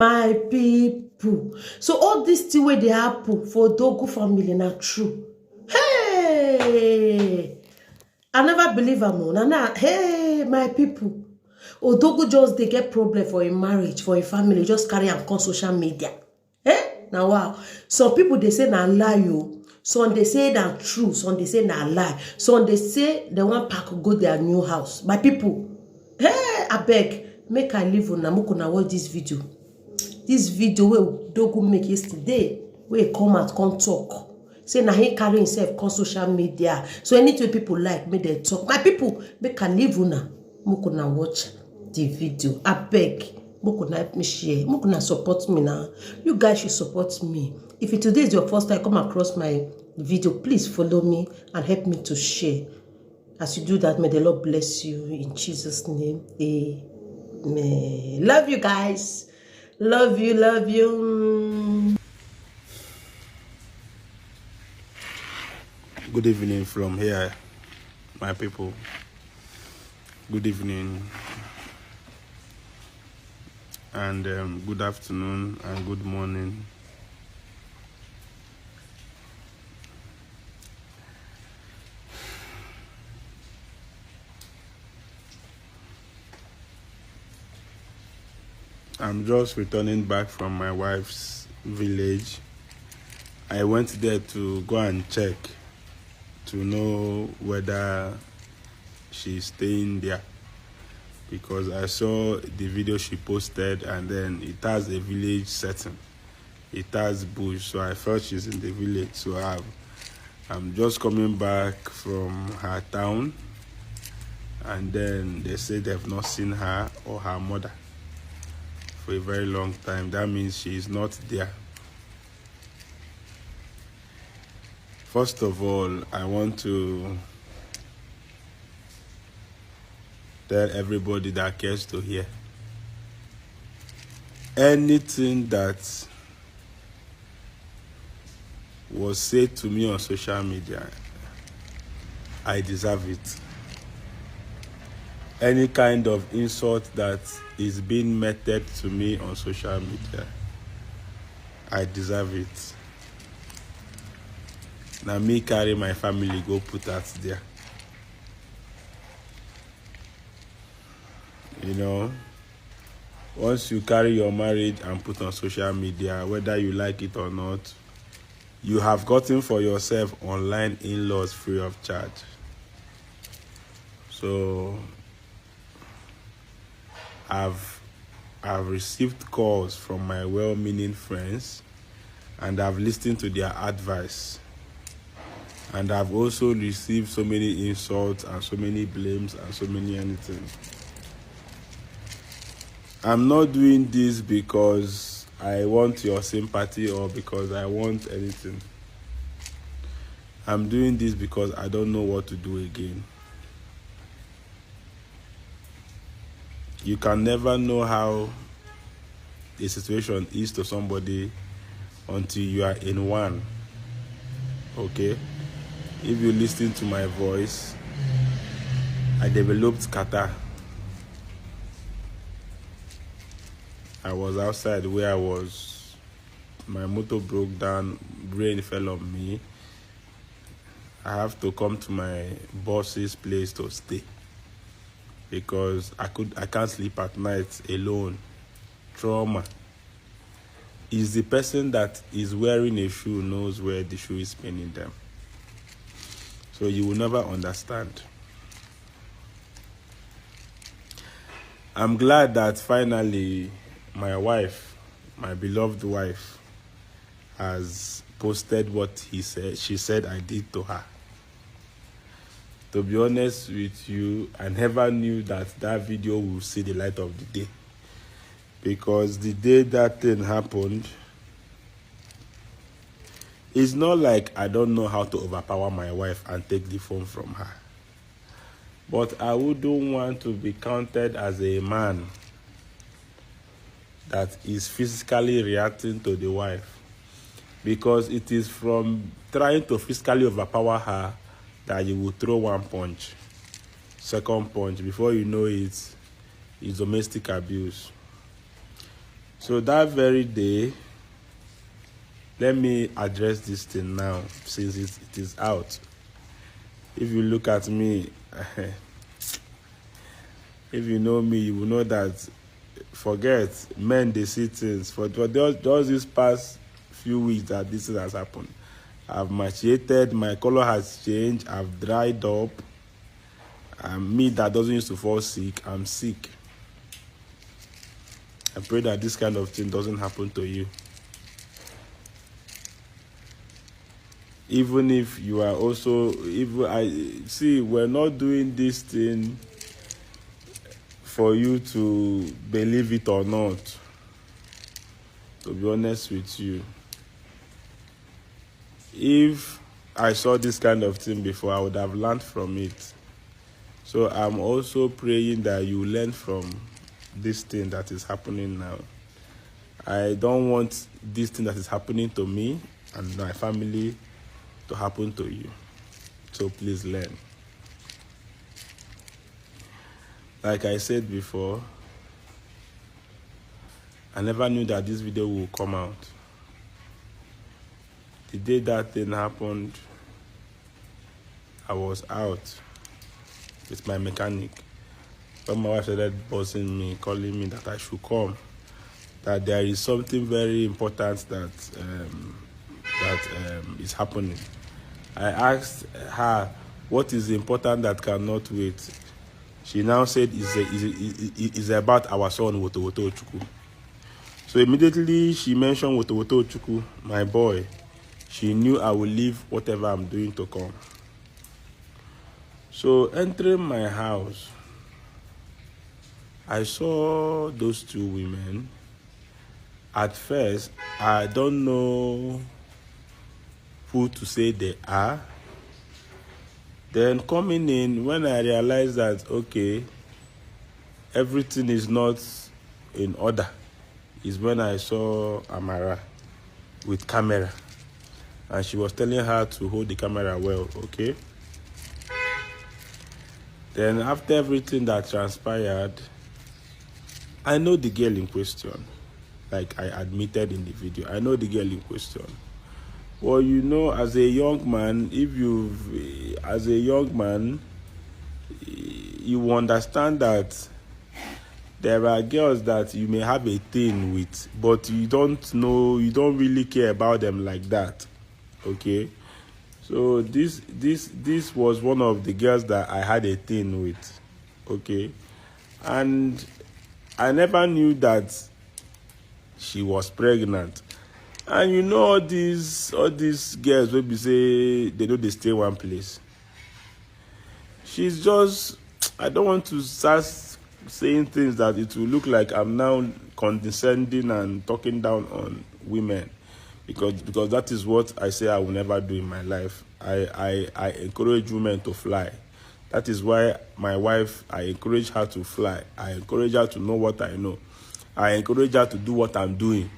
My people, so all this thing wey dey happen for odogwu family na true. Hey, I never believe am o. Na hey, my people, odogwu just dey get problem for im marriage, for im family, just carry am come social media. Na wow. Some people dey say na lie o, some dey say na true, some dey say na lie, some dey say dem wan pack go their new house. My people, hey, abeg make I leave una, make una watch this video. This video wey odogwu make yesterday, wey come out come talk, say na him carry himself come social media. So anything people like, make dem talk. My people, make I leave una, make una watch the video. Abeg, make una help me share, make una support me now. You guys should support me. If today is your first time come across my video, please follow me and help me to share. As you do that, may the Lord bless you in Jesus' name. Amen. Love you guys. Love you, love you. Good evening from here, my people. Good evening and good afternoon and good morning. I'm just returning back from my wife's village. I went there to go and check to know whether she's staying there, because I saw the video she posted and then it has a village setting. It has bush, so I felt she's in the village. So I'm just coming back from her town, and then they say they've not seen her or her mother for a very long time. That means she is not there. First of all, I want to tell everybody that cares to hear, anything that was said to me on social media, I deserve it. Any kind of insult that is being meted to me on social media, I deserve it. Now me carry my family go put that there. You know, once you carry your marriage and put on social media, whether you like it or not, you have gotten for yourself online in-laws free of charge. So I've received calls from my well-meaning friends, and I've listened to their advice. And I've also received so many insults and so many blames and so many anything. I'm not doing this because I want your sympathy or because I want anything. I'm doing this because I don't know what to do again. You can never know how a situation is to somebody until you are in one. Okay? If you listen to my voice, I developed catarrh. I was outside where my motor broke down, rain fell on me. I have to come to my boss's place to stay because I can't sleep at night alone. Trauma. Is the person that is wearing a shoe knows where the shoe is pinning them. So you will never understand. I'm glad that finally my wife, my beloved wife, has posted what she said I did to her. To be honest with you, I never knew that video will see the light of the day. Because the day that thing happened, it's not like I don't know how to overpower my wife and take the phone from her. But I wouldn't want to be counted as a man that is physically reacting to the wife. Because it is from trying to physically overpower her that you will throw one punch. Second punch, before you know it, is domestic abuse. So that very day, let me address this thing now, since it is out. If you look at me, if you know me, you will know that, forget, men, they see things. For just this past few weeks that this thing has happened, I've emaciated, my color has changed, I've dried up. Me that doesn't used to fall sick, I'm sick. I pray that this kind of thing doesn't happen to you. Even if you are also, we're not doing this thing for you to believe it or not. To be honest with you, if I saw this kind of thing before, I would have learned from it. So I'm also praying that you learn from this thing that is happening now. I don't want this thing that is happening to me and my family to happen to you. So please learn. Like I said before, I never knew that this video would come out. The day that thing happened, I was out with my mechanic. When my wife started buzzing me, calling me that I should come, that there is something very important that is happening. I asked her, what is important that cannot wait? She now said it's about our son, Woto Ochukwu. So immediately she mentioned Woto Ochukwu, my boy. She knew I would leave whatever I'm doing to come. So entering my house, I saw those two women. At first, I don't know who to say they are. Then coming in, when I realized that, okay, everything is not in order, is when I saw Amara with camera. And she was telling her to hold the camera well, okay? Then after everything that transpired, I know the girl in question. Like I admitted in the video, I know the girl in question. Well, you know, as a young man, you understand that there are girls that you may have a thing with, but you don't really care about them like that, okay? So this was one of the girls that I had a thing with, okay? And I never knew that she was pregnant. And you know all these girls will be say they know they stay one place. She's just, I don't want to start saying things that it will look like I'm now condescending and talking down on women, because that is what I say I will never do in my life. I encourage women to fly. That is why my wife, I encourage her to fly. I encourage her to know what I know. I encourage her to do what I'm doing.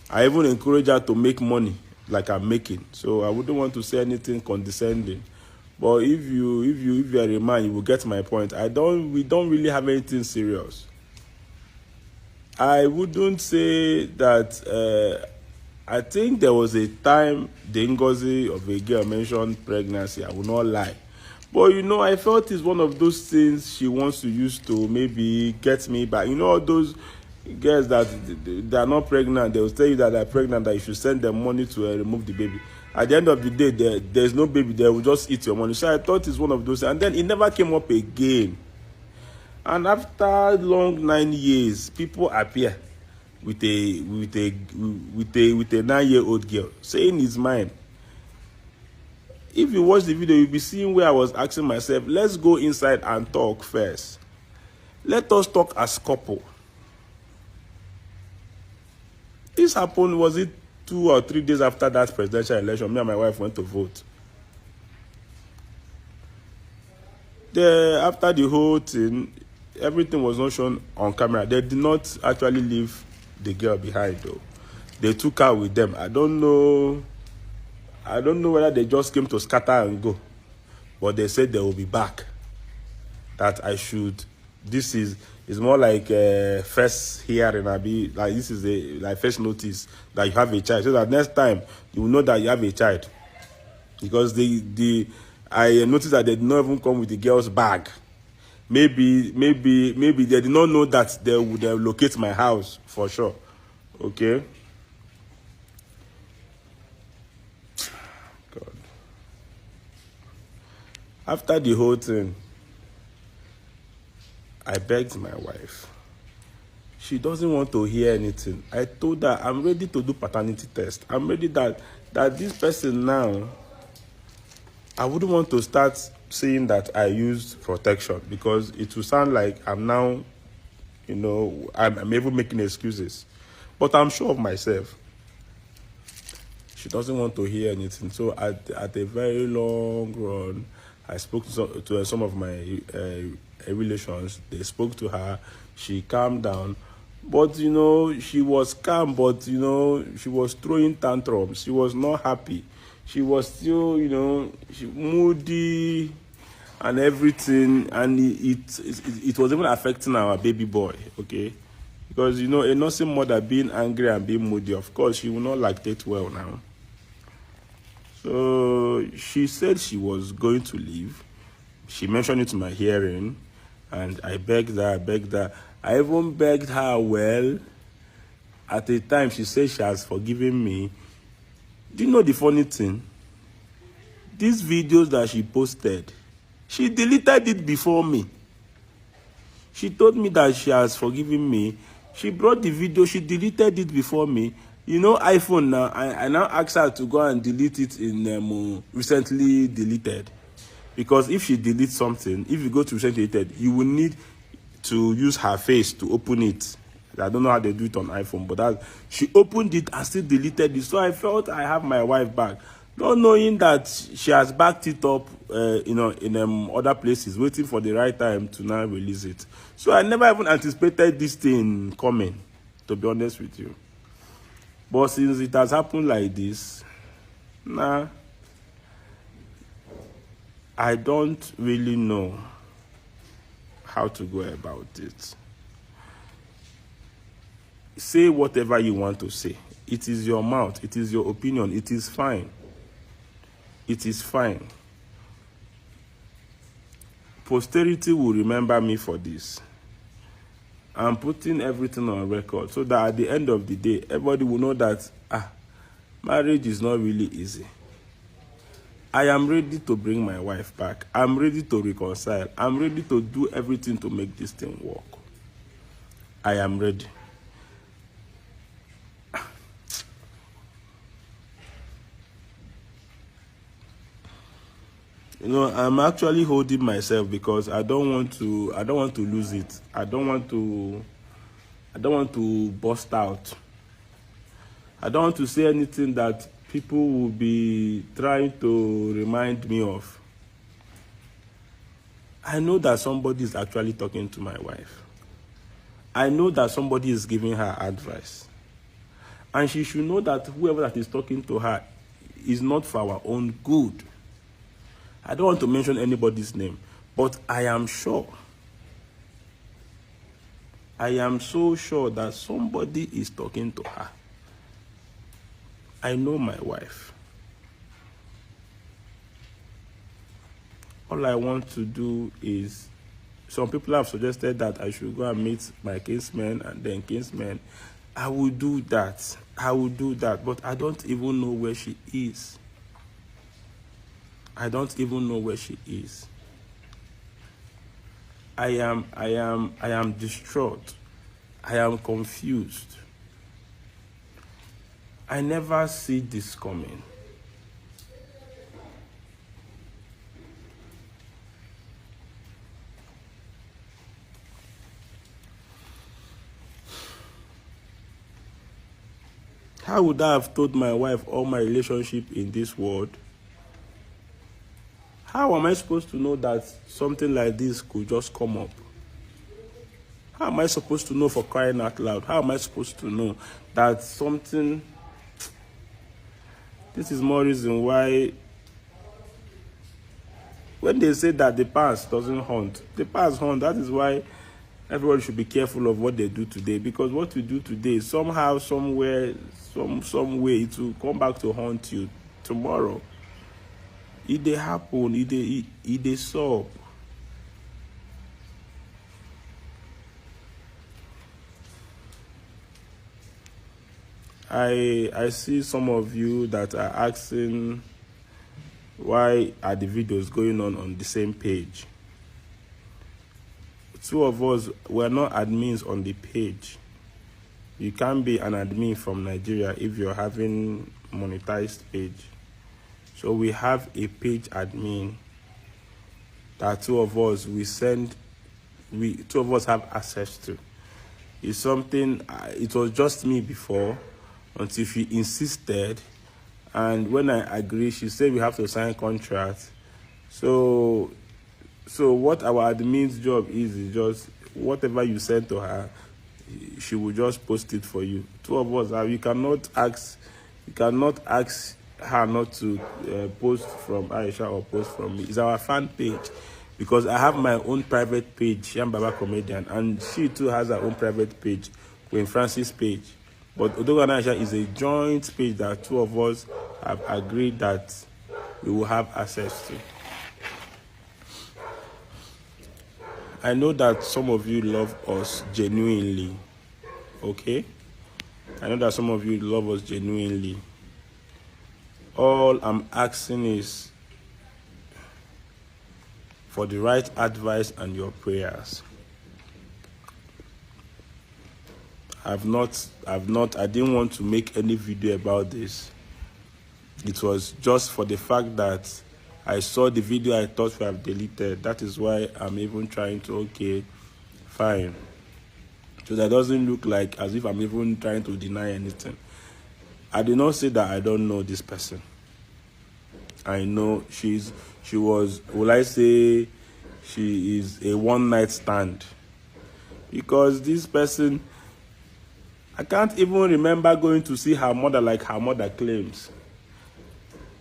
I even encourage her to make money like I'm making. So I wouldn't want to say anything condescending. But if you are a man, you will get my point. We don't really have anything serious. I wouldn't say that. I think there was a time the Ngozi of a girl mentioned pregnancy. I will not lie. But you know, I felt it's one of those things she wants to use to maybe get me back. You know, all those girls that they are not pregnant, they will tell you that they're pregnant, that you should send them money to remove the baby. At the end of the day, there's no baby, they will just eat your money. So I thought it's one of those, and then it never came up again. And after long 9 years, people appear with a 9-year-old girl saying it's mine. If you watch the video, you'll be seeing where I was asking myself, let's go inside and talk first. Let us talk as couple. This happened, was it 2 or 3 days after that presidential election? Me and my wife went to vote. After the whole thing, everything was not shown on camera. They did not actually leave the girl behind, though. They took her with them. I don't know whether they just came to scatter and go, but they said they will be back. That I should. This is, It's more like first hearing, Abi. Like this is a like first notice that you have a child, so that next time you will know that you have a child. Because I noticed that they did not even come with the girl's bag. Maybe they did not know that they would locate my house for sure. Okay. God. After the whole thing, I begged my wife. She doesn't want to hear anything. I told her I'm ready to do paternity test. I'm ready that this person now, I wouldn't want to start saying that I used protection, because it will sound like I'm now, I'm even making excuses. But I'm sure of myself. She doesn't want to hear anything. So at a very long run, I spoke to some of my relations. They spoke to her. She calmed down. But, she was calm, but, she was throwing tantrums. She was not happy. She was still, moody and everything. And it was even affecting our baby boy, okay? Because, a nursing mother being angry and being moody, of course, she will not lactate well now. So she said she was going to leave. She mentioned it to my hearing, and I begged her. I even begged her well. At the time, she said she has forgiven me. Do you know the funny thing? These videos that she posted, she deleted it before me. She told me that she has forgiven me. She brought the video, she deleted it before me. iPhone now, I now asked her to go and delete it in recently deleted. Because if she deletes something, if you go to recently deleted, you will need to use her face to open it. I don't know how they do it on iPhone, but she opened it and still deleted it. So I felt I have my wife back, not knowing that she has backed it up, in other places, waiting for the right time to now release it. So I never even anticipated this thing coming, to be honest with you. But since it has happened like this, I don't really know how to go about it. Say whatever you want to say. It is your mouth. It is your opinion. It is fine. It is fine. Posterity will remember me for this. I'm putting everything on record so that at the end of the day, everybody will know that marriage is not really easy. I am ready to bring my wife back. I'm ready to reconcile. I'm ready to do everything to make this thing work. I am ready. I'm actually holding myself because I don't want to lose it. I don't want to burst out. I don't want to say anything that people will be trying to remind me of. I know that somebody is actually talking to my wife. I know that somebody is giving her advice. And she should know that whoever that is talking to her is not for our own good. I don't want to mention anybody's name, but I am sure. I am so sure that somebody is talking to her. I know my wife. All I want to do is, some people have suggested that I should go and meet my kinsmen and then kinsmen. I will do that. But I don't even know where she is. I don't even know where she is. I am distraught. I am confused. I never see this coming. How would I have told my wife all my relationship in this world? How am I supposed to know that something like this could just come up? How am I supposed to know, for crying out loud? How am I supposed to know that something... This is more reason why when they say that the past doesn't haunt, the past haunts. That is why Everybody should be careful of what they do today, because what you do today, somehow, somewhere, some way, it will come back to haunt you tomorrow. It dey happen, it dey solve. I see some of you that are asking why are the videos going on the same page. Two of us were not admins on the page. You can't be an admin from Nigeria if you're having monetized page. So we have a page admin that two of us have access to. It's something, it was just me before, until she insisted, and when I agreed, she said we have to sign contract. So what our admin's job is just whatever you send to her, she will just post it for you. Two of us, you cannot ask her not to post from Aisha or post from me. It's our fan page, because I have my own private page, Yam Baba Comedian, and she too has her own private page, Queen Francis page. But Odogwu and Aisha is a joint page that two of us have agreed that we will have access to. I know that some of you love us genuinely, okay? I know that some of you love us genuinely. All I'm asking is for the right advice and your prayers. I didn't want to make any video about this. It was just for the fact that I saw the video I thought we have deleted. That is why I'm even trying to, okay, fine. So that doesn't look like as if I'm even trying to deny anything. I did not say that I don't know this person. I know she was, will I say, she is a one-night stand. Because this person, I can't even remember going to see her mother like her mother claims.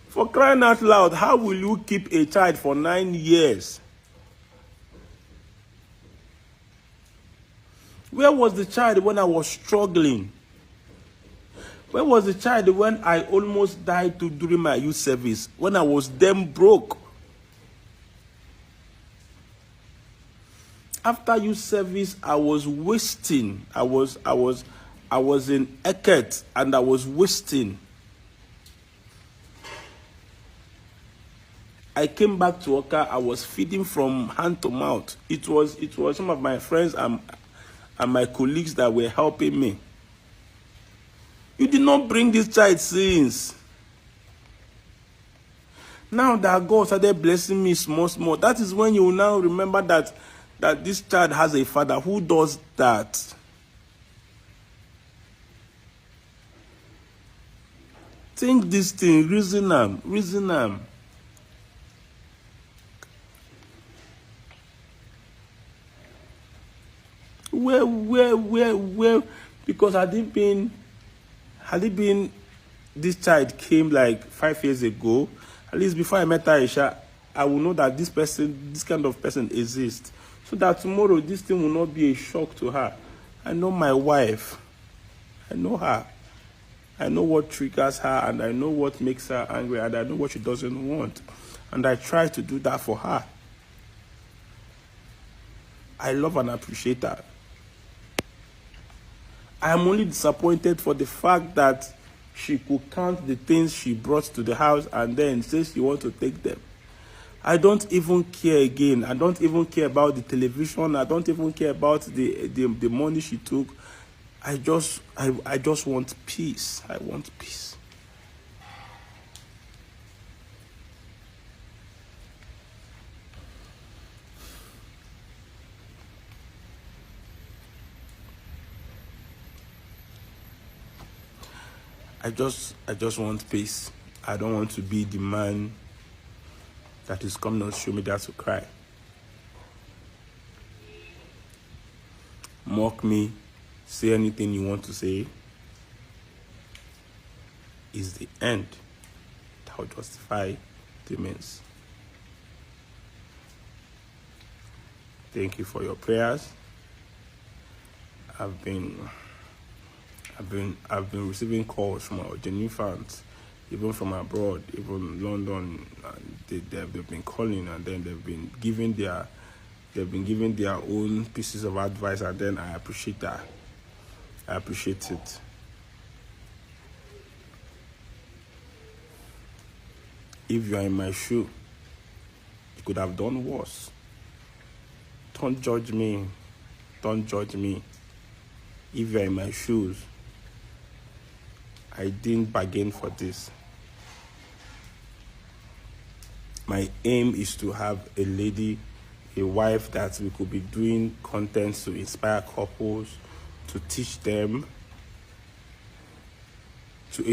For crying out loud, how will you keep a child for 9 years? Where was the child when I was struggling? Where was the child when I almost died during my youth service? When I was damn broke? After youth service, I was wasting. I was in Eket and I was wasting. I came back to Oka. I was feeding from hand to mouth. It was some of my friends and my colleagues that were helping me. You did not bring this child since. Now that God started blessing me small, that is when you will now remember that this child has a father. Who does that? Think this thing, reason them. Where, because had it been, this child came like 5 years ago, at least before I met Aisha, I will know that this kind of person exists. So that tomorrow, this thing will not be a shock to her. I know my wife. I know her. I know what triggers her, and I know what makes her angry, and I know what she doesn't want. And I try to do that for her. I love and appreciate her. I am only disappointed for the fact that she could count the things she brought to the house and then say she wants to take them. I don't even care again. I don't even care about the television. I don't even care about the money she took. I just want peace. I want peace. I just want peace. I don't want to be the man that is coming on social media to cry. Mock me, say anything you want to say. Is the end that will justify the means. Thank you for your prayers. I've been receiving calls from our genuine fans, even from abroad, even London. And they've been calling, and then they've been giving their own pieces of advice, and then I appreciate that. I appreciate it. If you are in my shoe, you could have done worse. Don't judge me. Don't judge me. If you are in my shoes, I didn't bargain for this. My aim is to have a lady, a wife that we could be doing content to inspire couples, to teach them, to